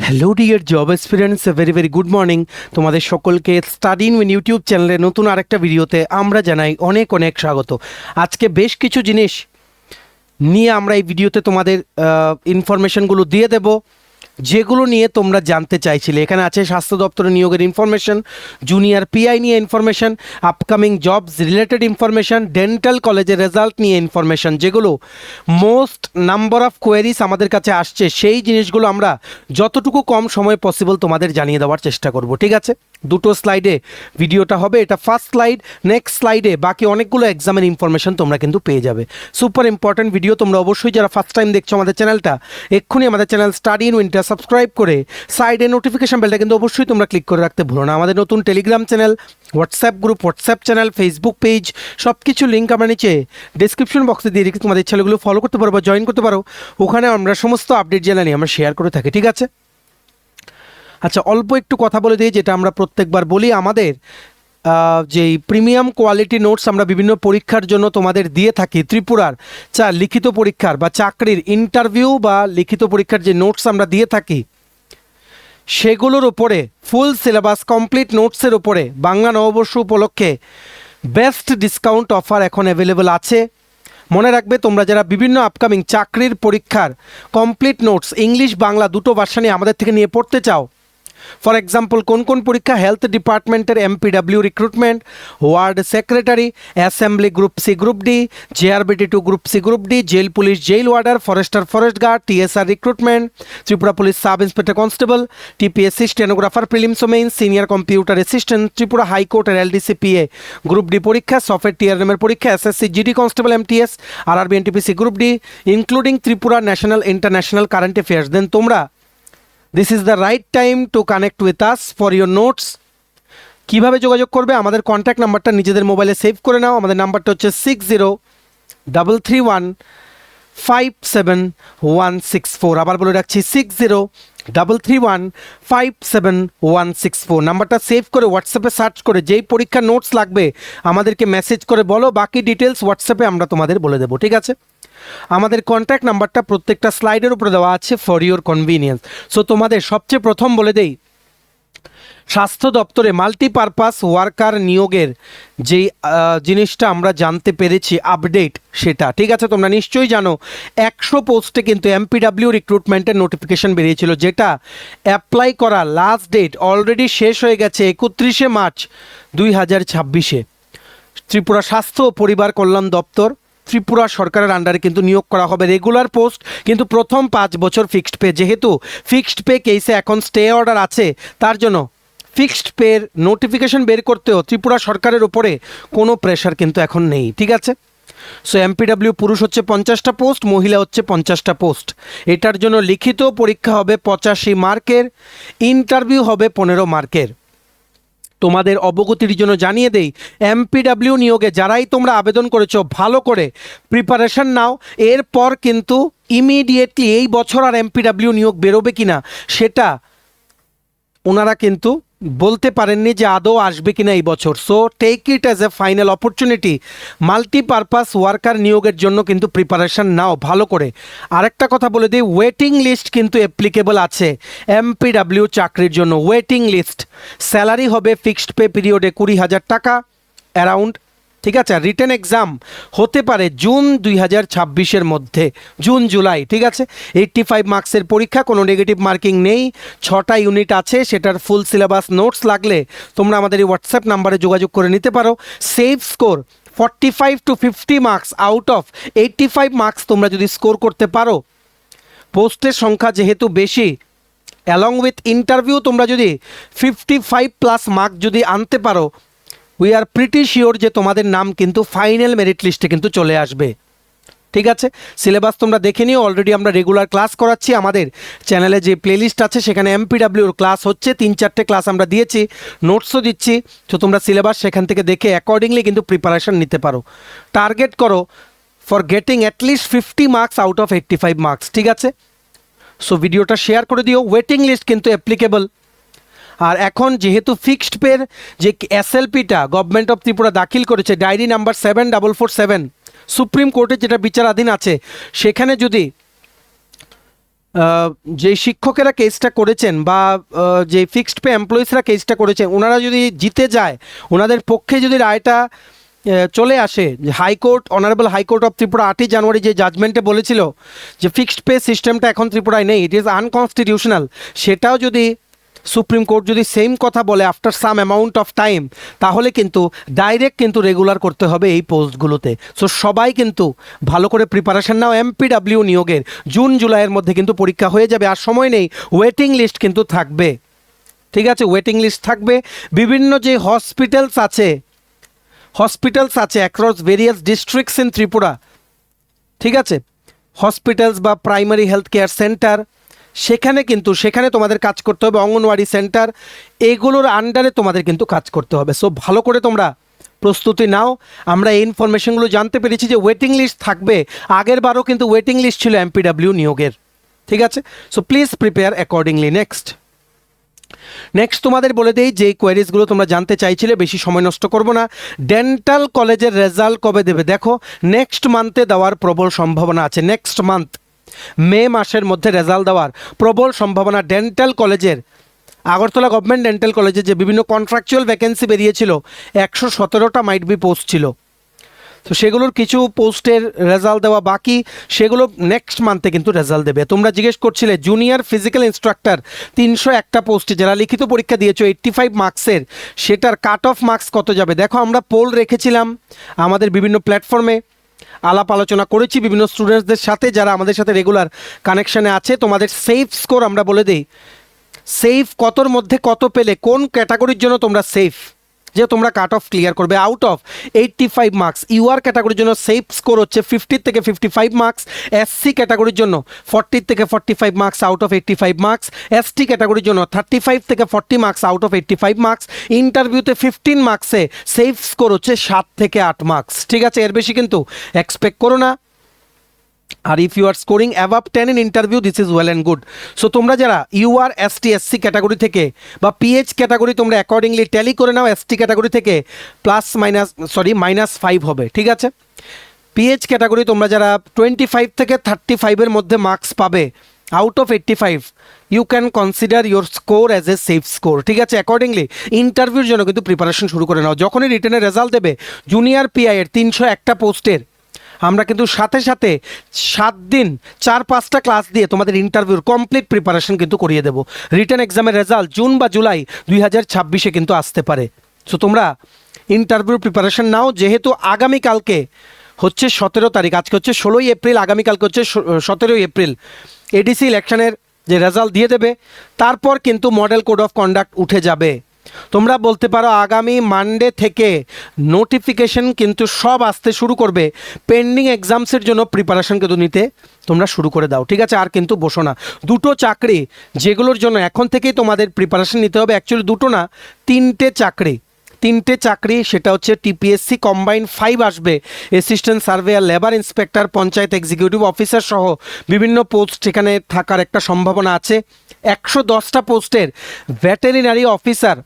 Hello dear job experience, very very good morning. তোমাদের সকলকে study in win YouTube চ্যানেলে নতুন আরেকটা ভিডিওতে আমরা জানাই অনেক অনেক স্বাগত। আজকে বেশ কিছু জিনিস নিয়ে আমরা এই ভিডিওতে তোমাদের ইনফরমেশনগুলো দিয়ে দেব, যেগুলো নিয়ে তোমরা জানতে চাইছিলে। এখানে আছে স্বাস্থ্য দপ্তরে নিয়োগের ইনফরমেশন, জুনিয়র পিআই নিয়ে information, upcoming jobs related information, dental কলেজের রেজাল্ট নিয়ে ইনফরমেশন, যেগুলো মোস্ট নাম্বার অফ কোয়েরিজ আমাদের কাছে আসছে, সেই জিনিসগুলো আমরা যতটুকু কম সময় পসিবল তোমাদের জানিয়ে দেওয়ার চেষ্টা করব। ঠিক আছে, দুটো স্লাইডে ভিডিওটা হবে, এটা ফার্স্ট স্লাইড। নেক্সট স্লাইডে বাকি অনেকগুলো এক্সামের ইনফরমেশন তোমরা কিন্তু পেয়ে যাবে। Super important video. তোমরা অবশ্যই যারা ফার্স্ট টাইম দেখছো আমাদের চ্যানেলটা, এক্ষুনি আমাদের চ্যানেল স্টাডি ইন উইনটা সাবস্ক্রাইব করে সাইডে নোটিফিকেশন বেলটা কিন্তু অবশ্যই তোমরা ক্লিক করে রাখতে ভুলো না। আমাদের নতুন Telegram channel, WhatsApp group, WhatsApp channel, Facebook page, সব কিছু লিঙ্ক আমরা নিচে ডিসক্রিপশন বক্সে দিয়ে রেখে তোমাদের চ্যানেলগুলো ফলো করতে পারো বা জয়েন করতে পারো। ওখানে আমরা সমস্ত আপডেট জানানি আমরা শেয়ার করে থাকি। ঠিক আছে, আচ্ছা অল্প একটু কথা বলে দিই, যেটা আমরা প্রত্যেকবার বলি, আমাদের যেই প্রিমিয়াম কোয়ালিটি নোটস আমরা বিভিন্ন পরীক্ষার জন্য তোমাদের দিয়ে থাকি, ত্রিপুরার লিখিত পরীক্ষার বা চাকরির ইন্টারভিউ বা লিখিত পরীক্ষার যে নোটস আমরা দিয়ে থাকি, সেগুলোর উপরে ফুল সিলেবাস কমপ্লিট নোটসের উপরে বাংলা নববর্ষ উপলক্ষে বেস্ট ডিসকাউন্ট অফার এখন অ্যাভেলেবেল আছে। মনে রাখবে, তোমরা যারা বিভিন্ন আপকামিং চাকরির পরীক্ষার কমপ্লিট নোটস ইংলিশ বাংলা দুটো ভার্সানে আমাদের থেকে নিয়ে পড়তে চাও, ফর এক্সাম্পল কোন কোন পরীক্ষা, হেলথ ডিপার্টমেন্টের MPW recruitment, ward secretary, assembly group C group D, JRBT 2 group C group D, jail police jail warder, forester forest guard, TSR recruitment, Tripura police sub inspector constable, TPSC stenographer prelims ও mains, senior computer assistant, Tripura হাইকোর্টের LDC PA group D পরীক্ষা, software টিআরএমের পরীক্ষা, SSC GD constable MTS, RRB NTPC group D, including Tripura national international current affairs. Then তোমরা this is the right time to connect with us for your notes. কীভাবে যোগাযোগ করবে? আমাদের contact নাম্বারটা নিজেদের মোবাইলে সেভ করে নাও। আমাদের নাম্বারটা হচ্ছে 6033157164। আবার বলে রাখছি 6033157164। নাম্বারটা সেভ করে হোয়াটসঅ্যাপে সার্চ করে যেই পরীক্ষার নোটস লাগবে আমাদেরকে মেসেজ করে বলো, বাকি ডিটেলস হোয়াটসঅ্যাপে আমরা তোমাদের বলে দেবো। ঠিক আছে, আমাদের কন্ট্যাক্ট নাম্বারটা প্রত্যেকটা স্লাইডের উপরে দেওয়া আছে ফর ইউর কনভিনিয়েন্স। সো তোমাদের সবচেয়ে প্রথম বলে দেই, স্বাস্থ্য দপ্তরে মাল্টিপারপাস ওয়ার্কার নিয়োগের যেই জিনিসটা আমরা জানতে পেরেছি আপডেট, সেটা ঠিক আছে। তোমরা নিশ্চয়ই জানো 100 পোস্টে কিন্তু এমপিডাব্লিউ রিক্রুটমেন্টের নোটিফিকেশন বেরিয়েছিল, যেটা অ্যাপ্লাই করা লাস্ট ডেট অলরেডি শেষ হয়ে গেছে 31শে মার্চ 2026-এ। ত্রিপুরা স্বাস্থ্য ও পরিবার কল্যাণ দপ্তর, ত্রিপুরা সরকারের আন্ডারে কিন্তু নিয়োগ করা হবে। রেগুলার পোস্ট, কিন্তু প্রথম 5 বছর ফিক্সড পে। যেহেতু ফিক্সড পে কেসে এখন স্টে অর্ডার আছে, তার জন্য ফিক্সড পের নোটিফিকেশন বের করতেও ত্রিপুরা সরকারের উপরে কোনো প্রেশার কিন্তু এখন নেই। ঠিক আছে, সো এমপিডাব্লিউ পুরুষ হচ্ছে 50টা পোস্ট, মহিলা হচ্ছে 50টা পোস্ট। এটার জন্য লিখিত পরীক্ষা হবে 85 মার্কের, ইন্টারভিউ হবে 15 মার্কের। তোমাদের অবগতির জন্য জানিয়ে দেই, এমপিডাব্লিউ নিয়োগে যারাই তোমরা আবেদন করেছো, ভালো করে প্রিপারেশন নাও। এরপর কিন্তু ইমিডিয়েটলি এই বছর আর এমপিডাব্লিউ নিয়োগ বেরোবে কিনা সেটা ওনারা কিন্তু বলতে পারেননি যে আদৌ আসবে কিনা এই বছর। So take it as a final opportunity. Multipurpose worker নিয়োগের জন্য কিন্তু প্রিপারেশন নাও ভালো করে। আরেকটা কথা বলে দিই, ওয়েটিং লিস্ট কিন্তু অ্যাপ্লিকেবল আছে এমপিডাব্লিউ চাকরির জন্য। ওয়েটিং লিস্ট, স্যালারি হবে ফিক্সড পে পিরিয়ডে 20,000 টাকা অ্যারাউন্ড। ঠিক আছে, রিটেন এক্সাম হতে পারে জুন 2026-এর মধ্যে, জুন জুলাই। ঠিক আছে, 85 মার্কসের পরীক্ষা, কোনো নেগেটিভ মার্কিং নেই, 6টা ইউনিট আছে। সেটার ফুল সিলেবাস নোটস লাগলে তোমরা আমাদের এই হোয়াটসঅ্যাপ নাম্বারে যোগাযোগ করে নিতে পারো। Save score 45 to 50 marks out of 85 marks তোমরা যদি স্কোর করতে পারো, পোস্টের সংখ্যা যেহেতু বেশি, অ্যালং উইথ ইন্টারভিউ তোমরা যদি 55+ মার্ক যদি আনতে পারো, উই আর প্রিটি শিওর যে তোমাদের নাম কিন্তু ফাইনাল মেরিট লিস্টে কিন্তু চলে আসবে। ঠিক আছে, সিলেবাস তোমরা দেখে নিও। অলরেডি আমরা রেগুলার ক্লাস করাচ্ছি, আমাদের চ্যানেলে যে প্লেলিস্ট আছে সেখানে এমপিডাব্লিউর ক্লাস হচ্ছে, 3-4টে ক্লাস আমরা দিয়েছি, নোটসও দিচ্ছি। তো তোমরা সিলেবাস সেখান থেকে দেখে অ্যাকর্ডিংলি কিন্তু প্রিপারেশন নিতে পারো। টার্গেট করো for getting at least 50 marks out of 85 marks. ঠিক আছে, সো ভিডিওটা শেয়ার করে দিও। ওয়েটিং লিস্ট কিন্তু অ্যাপ্লিকেবল। আর এখন যেহেতু ফিক্সড পের যে এসএলপিটা গভর্নমেন্ট অফ ত্রিপুরা দাখিল করেছে, ডায়েরি নাম্বার 7447, সুপ্রিম কোর্টে যেটা বিচারাধীন আছে, সেখানে যদি যে শিক্ষকেরা কেসটা করেছেন বা যে ফিক্সড পে এমপ্লয়িজরা কেসটা করেছেন, ওনারা যদি জিতে যায়, ওনাদের পক্ষে যদি রায়টা চলে আসে, যে high court, honourable high court of Tripura 8ই জানুয়ারি যে জাজমেন্টে বলেছিল যে ফিক্সড পে সিস্টেমটা এখন ত্রিপুরায় নেই, ইট ইজ আনকনস্টিটিউশনাল, সেটাও যদি সুপ্রিম কোর্ট যদি সেম কথা বলে after some amount of time, তাহলে কিন্তু ডাইরেক্ট কিন্তু রেগুলার করতে হবে এই পোস্টগুলোতে। সো সবাই কিন্তু ভালো করে প্রিপারেশন নাও। এমপিডাব্লিউ নিয়োগের জুন জুলাইয়ের মধ্যে কিন্তু পরীক্ষা হয়ে যাবে, আর সময় নেই। ওয়েটিং লিস্ট কিন্তু থাকবে, ঠিক আছে, ওয়েটিং লিস্ট থাকবে। বিভিন্ন যে হসপিটালস আছে across various districts in Tripura, ঠিক আছে, হসপিটালস বা প্রাইমারি হেলথ কেয়ার সেন্টার, সেখানে তোমাদের কাজ করতে হবে। অঙ্গনওয়াড়ি সেন্টার, এগুলোর আন্ডারে তোমাদের কিন্তু কাজ করতে হবে। সো ভালো করে তোমরা প্রস্তুতি নাও। আমরা এই ইনফরমেশনগুলো জানতে পেরেছি যে ওয়েটিং লিস্ট থাকবে, আগের বারও কিন্তু ওয়েটিং লিস্ট ছিল এমপিডাব্লিউ নিয়োগের, ঠিক আছে। So please prepare accordingly. Next তোমাদের বলে দেই যে কোয়ারিজগুলো তোমরা জানতে চাইছিলে, বেশি সময় নষ্ট করব না। ডেন্টাল কলেজের রেজাল্ট কবে দেবে? দেখো, নেক্সট মান্থে দেওয়ার প্রবল সম্ভাবনা আছে। নেক্সট মান্থ মে মাসের মধ্যে রেজাল্ট দেওয়ার প্রবল সম্ভাবনা ডেন্টাল কলেজের। আগরতলা গভর্নমেন্ট ডেন্টাল কলেজে যে বিভিন্ন কন্ট্রাকচুয়াল ভ্যাকেন্সি বেরিয়েছিল, 117টা মাইট বি পোস্ট ছিল, তো সেগুলোর কিছু পোস্টের রেজাল্ট দেওয়া বাকি, সেগুলো নেক্সট মান্থে কিন্তু রেজাল্ট দেবে। তোমরা জিজ্ঞেস করছিলে জুনিয়র ফিজিক্যাল ইনস্ট্রাক্টর 301টা পোস্টে যারা লিখিত পরীক্ষা দিয়েছো 85 মার্কসের, সেটার কাট অফ মার্কস কত যাবে? দেখো, আমরা পোল রেখেছিলাম আমাদের বিভিন্ন প্ল্যাটফর্মে, আলাপ আলোচনা করেছি বিভিন্ন স্টুডেন্টসদের সাথে যারা আমাদের সাথে রেগুলার কানেকশানে আছে। তোমাদের সেফ স্কোর আমরা বলে দিই, সেফ কতর মধ্যে কত পেলে কোন ক্যাটাগরির জন্য তোমরা সেফ, যে তোমরা কাট অফ ক্লিয়ার করবে। আউট অফ 85 মার্কস ইউআর ক্যাটাগরির জন্য সেফ স্কোর হচ্ছে 50 থেকে 55 মার্কস, এসসি ক্যাটাগরির জন্য 40 থেকে 45 marks out of 85 marks, ST ক্যাটাগরির জন্য 35 থেকে 40 মার্কস আউট অফ 85 মার্কস। ইন্টারভিউতে 15 মার্কসে সেফ স্কোর হচ্ছে 7 থেকে 8 মার্কস, ঠিক আছে, এর বেশি কিন্তু এক্সপেক্ট করো না। আর if you are scoring above 10 in interview, this is well and good. So তোমরা যারা ইউআর এসটি এসসি ক্যাটাগরি থেকে বা পিএইচ ক্যাটাগরি, তোমরা অ্যাকর্ডিংলি ট্যালি করে নাও। এসটি ক্যাটাগরি থেকে -5 হবে, ঠিক আছে। পিএইচ ক্যাটাগরি তোমরা যারা 25 থেকে 35-এর মধ্যে মার্কস পাবে out of 85, you can consider your score as a safe score, ঠিক আছে। অ্যাকর্ডিংলি ইন্টারভিউর জন্য কিন্তু প্রিপারেশন শুরু করে নাও। যখনই রিটেনের রেজাল্ট দেবে জুনিয়র পিআইয়ের 301টা পোস্টের, আমরা কিন্তু সাথে সাথে 7 দিন 4-5টা ক্লাস দিয়ে তোমাদের ইন্টারভিউর কমপ্লিট প্রিপারেশন কিন্তু করিয়ে দেবো। রিটেন এক্সামের রেজাল্ট জুন বা জুলাই 2026-এ কিন্তু আসতে পারে। সো তোমরা ইন্টারভিউর প্রিপারেশন নাও। যেহেতু আগামীকালকে হচ্ছে 17 তারিখ, আজকে হচ্ছে 16ই এপ্রিল, আগামীকালকে হচ্ছে 17ই এপ্রিল এডিসি ইলেকশনের যে রেজাল্ট দিয়ে দেবে, তারপর কিন্তু মডেল কোড অফ কন্ডাক্ট উঠে যাবে। তোমরা বলতে পারো আগামী মানডে থেকে নোটিফিকেশন কিন্তু সব আসতে শুরু করবে। পেন্ডিং এক্সামসের জন্য প্রিপারেশন কিন্তু নিতে তোমরা শুরু করে দাও, ঠিক আছে। আর কিন্তু বসো না। দুটো চাকরি যেগুলোর জন্য এখন থেকেই তোমাদের প্রিপারেশন নিতে হবে, অ্যাকচুয়ালি দুটো না, তিনটে চাকরি, সেটা হচ্ছে টিপিএসসি কম্বাইন 5 আসবে, assistant surveyor, labour inspector, panchayat executive officer সহ বিভিন্ন পোস্ট এখানে থাকার একটা সম্ভাবনা আছে। 110টা পোস্টের ভেটেরিনারি অফিসার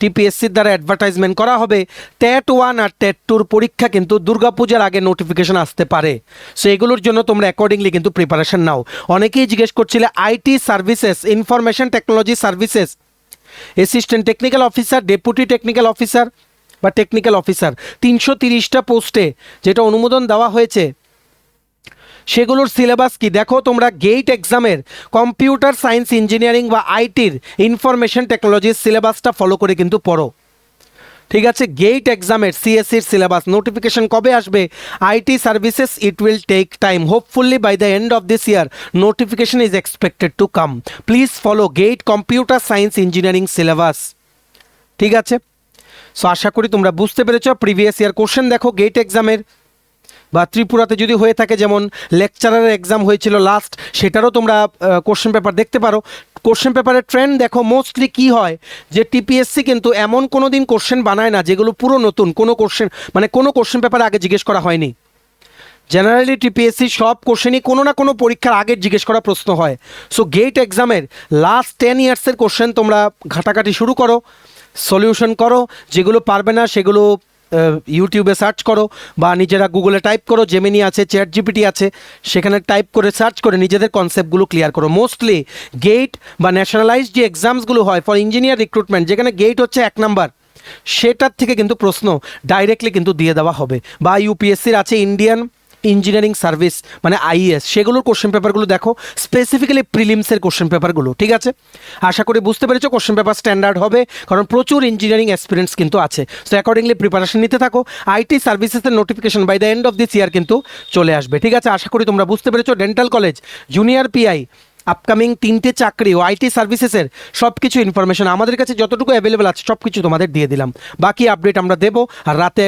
টিপিএসসির দ্বারা অ্যাডভার্টাইজমেন্ট করা হবে। টেট 1 আর টেট 2 পরীক্ষা কিন্তু দুর্গাপূজার আগে নোটিফিকেশন আসতে পারে। সো এগুলোর জন্য তোমরা অ্যাকর্ডিংলি কিন্তু প্রিপারেশন নাও। অনেকেই জিজ্ঞেস করছিলে IT services, information technology services, assistant technical officer, deputy technical officer বা টেকনিক্যাল অফিসার, 330টা পোস্টে যেটা অনুমোদন দেওয়া হয়েছে, সেগুলোর সিলেবাস কি? দেখো, তোমরা গেট এক্সামের কম্পিউটার সায়েন্স ইঞ্জিনিয়ারিং বা আইটির ইনফরমেশন টেকনোলজির সিলেবাসটা ফলো করে কিন্তু পড়ো, ঠিক আছে। গেট এক্সামের সিএসসির সিলেবাস নোটিফিকেশন কবে আসবে? IT services, it will take time, hopefully by the end of this year notification is expected to come. Please follow GATE computer science engineering syllabus, ঠিক আছে। সো আশা করি তোমরা বুঝতে পেরেছ। প্রিভিয়াস ইয়ার কোশ্চেন দেখো গেট এক্সামের, বা ত্রিপুরাতে যদি হয়ে থাকে যেমন লেকচারারের এক্সাম হয়েছিল লাস্ট, সেটারও তোমরা কোশ্চেন পেপার দেখতে পারো। কোশ্চেন পেপারের ট্রেন্ড দেখো, মোস্টলি কি হয় যে টিপিএসসি কিন্তু এমন কোনো দিন কোশ্চেন বানায় না যেগুলো পুরো নতুন কোনো কোশ্চেন, মানে কোনো কোশ্চেন পেপারে আগে জিজ্ঞেস করা হয়নি। জেনারেলি টিপিএসসি সব কোশ্চেনই কোনো না কোনো পরীক্ষার আগে জিজ্ঞেস করা প্রশ্ন হয়। সো গেট এক্সামের লাস্ট 10 ইয়ার্সের কোশ্চেন তোমরা ঘাটাঘাটি শুরু করো, সলিউশন করো, যেগুলো পারবে না সেগুলো ইউটিউবে সার্চ করো বা নিজেরা গুগলে টাইপ করো, জেমিনি আছে, চ্যাট জিপিটি আছে, সেখানে টাইপ করে সার্চ করে নিজেদের কনসেপ্টগুলো ক্লিয়ার করো। মোস্টলি গেট বা ন্যাশনালাইজড যে এক্সামসগুলো হয় ফর ইঞ্জিনিয়ার রিক্রুটমেন্ট, যেখানে গেট হচ্ছে 1 নাম্বার, সেটার থেকে কিন্তু প্রশ্ন ডাইরেক্টলি কিন্তু দিয়ে দেওয়া হবে। বা ইউপিএসসির আছে ইন্ডিয়ান ইঞ্জিনিয়ারিং সার্ভিস মানে আইএস, সেগুলোর কোশ্চেন পেপারগুলো দেখো, স্পেসিফিক্যালি প্রিলিমসের কোশ্চেন পেপারগুলো, ঠিক আছে? আশা করি বুঝতে পেরেছো কোশ্চেন পেপার স্ট্যান্ডার্ড হবে, কারণ প্রচুর ইঞ্জিনিয়ারিং এক্সপিরিয়েন্স কিন্তু আছে। সো অ্যাকর্ডিংলি প্রিপারেশন নিতে থাকো। আইটি সার্ভিসেসের notification by the end of this year কিন্তু চলে আসবে, ঠিক আছে? আশা করি তোমরা বুঝতে পেরেছো। Dental college, junior PI, upcoming 3টে চাকরি ও আইটি সার্ভিসেসের সব কিছু ইনফরমেশন আমাদের কাছে যতটুকু অ্যাভেলেবেল আছে সব কিছু তোমাদের দিয়ে দিলাম। বাকি আপডেট আমরা দেবো, আর রাতে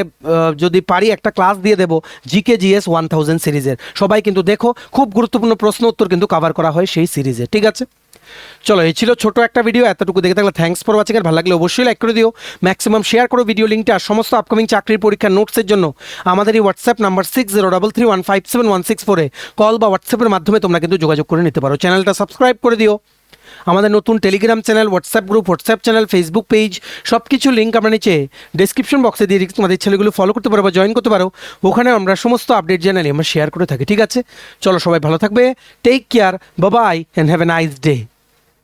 যদি পারি একটা ক্লাস দিয়ে দেবো জিকে জিএস 1000 সিরিজের। সবাই কিন্তু দেখো, খুব গুরুত্বপূর্ণ প্রশ্ন উত্তর কিন্তু কভার করা হয় সেই সিরিজে, ঠিক আছে? চলো, এই ছিল ছোট একটা ভিডিও, এতটুকু দেখে থাকলে থ্যাঙ্কস ফর ওয়াচিং। আর ভালো লাগলে অবশ্যই লাইক করে দিও, ম্যাক্সিমাম শেয়ার করো ভিডিও লিঙ্কটা। আর সমস্ত আপকামিং চাকরির পরীক্ষার নোটসের জন্য আমাদের এই হোয়াটসঅ্যাপ নাম্বার 6033157164 কল বা হোয়াটসঅ্যাপের মাধ্যমে তোমরা কিন্তু যোগাযোগ করে নিতে পারো। চ্যানেলটা সাবস্ক্রাইব করে দিও। আমাদের নতুন Telegram channel, WhatsApp group, WhatsApp channel, Facebook page, সব কিছু লিঙ্ক আমরা নিচে ডিসক্রিপশন বক্সে দিয়ে দিচ্ছি। তোমাদের ছেলেগুলো ফলো করতে পারো বা জয়েন করতে পারো, ওখানে আমরা সমস্ত আপডেট চ্যানেলে আমরা শেয়ার করে থাকি, ঠিক আছে? চলো, সবাই ভালো থাকবে, take care, bye bye and have a nice day.